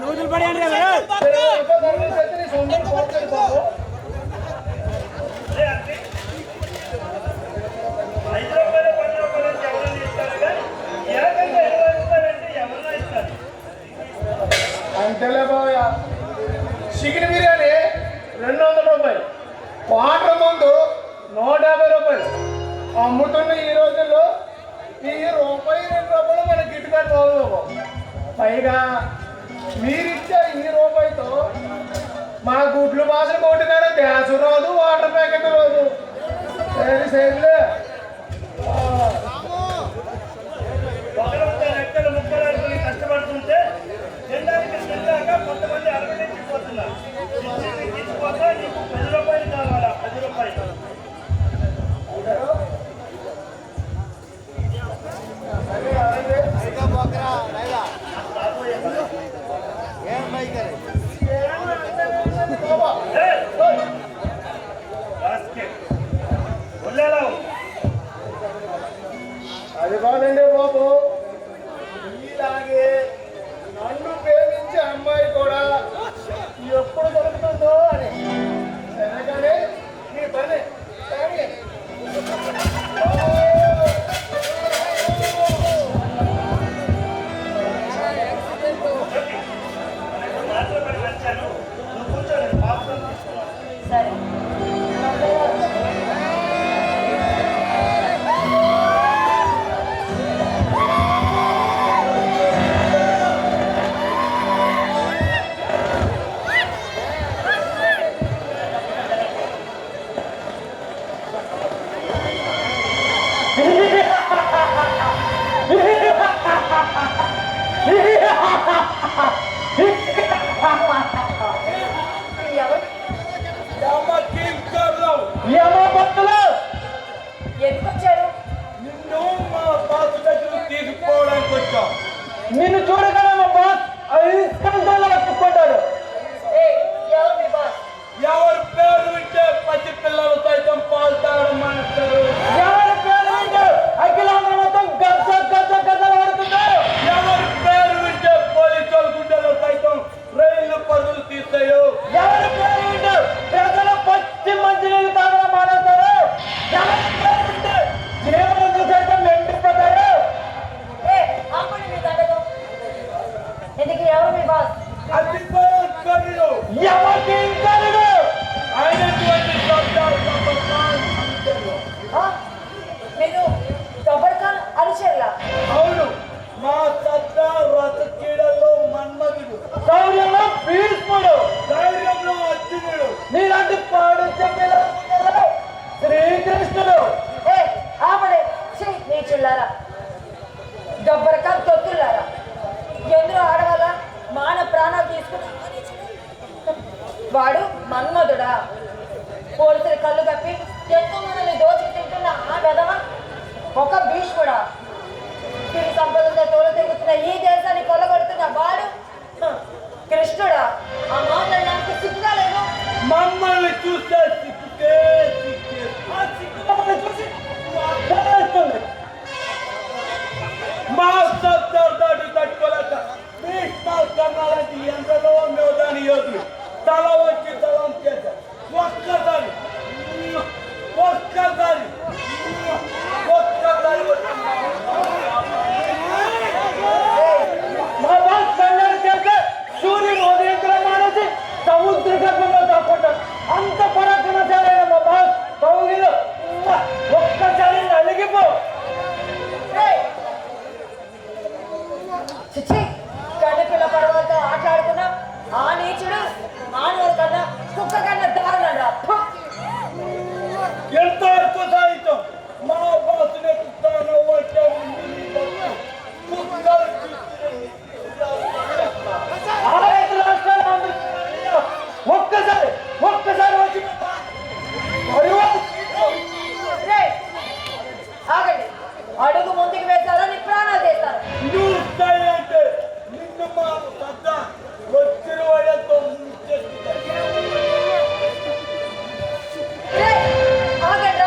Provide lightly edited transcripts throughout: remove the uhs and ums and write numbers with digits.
నూతులు పడేయండి అంతేలే బాబు. చికెన్ బిర్యానీ 200 రూపాయలు, వాటర్ మందు 150 రూపాయలు అమ్ముతున్న ఈ రోజుల్లో ఈ రూపాయి 2 రూపాయలు మనకి గిట్టుబాటు బాబు. పైగా మీరిచ్చే ఈ రూపాయితో మా గుడ్లు బాసలు కొట్టుకాడ గ్యాస్ రాదు, వాటర్ ప్యాకెట్ రాదు. సరిలే కష్టపడుతుంటే తినడానికి తిన్నాక కొంతమంది అరగడించిపోతున్నారు. తీసుకుపోతే నీకు 10 రూపాయలు కావాలా? 10 రూపాయలు అది కాదండి బాబు. ఇలాగే నన్ను ప్రేమించే అమ్మాయి కూడా ఎప్పుడు దొరుకుతుందో అని. సరేగానే నీ పని కానీ సరే ఎందుకొచ్చారు? నిన్ను మా బాస్ దగ్గర తీసుకుపోవడానికి వచ్చాం. నిన్ను చూడగానే మా బాస్ ఐస్కంటాలు పట్టుకుంటాడు. ఎవరి పేరు వింటే పసి పిల్లలు సైతం పాలు తాగడం మానేస్తారు. ఎవరి పేరు వింటే అఖిలాంధ్ర మొత్తం గద్ద గద్ద గద్దలు పడుతున్నారు. ఎవరి పేరు వింటే పోలీసుల గుండెలు సైతం రైళ్లు పరుగులు తీస్తాయో. ఎవరి పేరు వింటే ప్రజలు పచ్చి మంచినీళ్ళు తాగడం మానేస్తారు. ఎవరి పేరు వింటే జీవనం సైతం ఎండిపోతారు. ఎందుకు ఎవరు మీ బాస్? ఎవరికి ఇంకరుడు మీరు గబ్బర్ ఖాన్ అనుచరులా? అవును, మా సత్తా రసక్రీడల్లో మన్మధుడు, శౌర్యంలో భీష్ముడు, ధైర్యంలో అర్జునుడు, నీలాంటి పాడు చెప్పిండు శ్రీకృష్ణుడు. ఆపడే నీచుల్లారా, గబ్బర్ ఖాన్ తొత్తులారా, ఎందులో ఆడవాళ్ళ మాన ప్రాణాలు తీసుకుని వాడు మన్మధుడా? పోలీసులు కళ్ళు కప్పి ఎంతో మందిని దోచి తింటున్న ఆ వెధవ ఒక భీష్ముడా? తిరిగి సంపదలతో తోలు తిరుగుతున్న ఈ దేశాన్ని కొల్లగొడుతున్న వాడు కృష్ణుడా? ఆ మాట్లాడడానికి సిగ్గుగా లేదు? మమ్మల్ని చూస్తే సిగ్గుకే చూసి తెలుస్తుంది. మా సత్తారు తట్టుకోలేక భీష్మాలాంటి ఎంతలో మేదాని యోధులు తల వచ్చి తలం చేశారు. ఒక్కసారి మా బాస్ కళ్యాణ్ చేస్తే సూర్యుడు ఉదయించడం మానేసి సముద్ర గర్భంలో దాక్కుంటాడు. అంత పరాక్రమశాలైన మా బాస్ కౌగిలో ఒక్కసారి అలిగిపో. గడ్డపిల్ల పర్వాలతో ఆటలాడుకున్నా ఆ నీచుడు మానవుల కన్నా కుక్క కన్నా దారుణంగా. ఎంత ఎక్కువ సాహిత్యం మా బాసునే కుక్కను ఒక్కసారి వచ్చి ఆగండి, అడుగు ముందుకు వేశారో నీ ప్రాణాలు చేస్తారు. అంటే నిన్ను మా పెద్ద వచ్చిన వాళ్ళతో ఆగండి,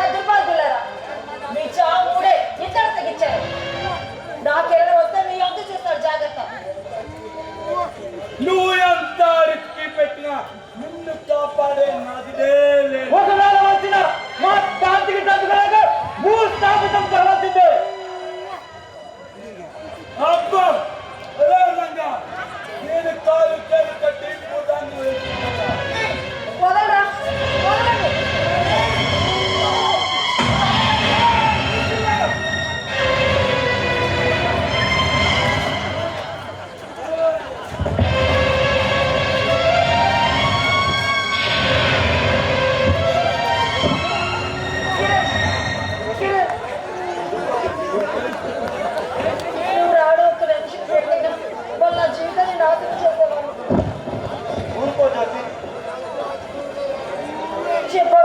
చెప్పు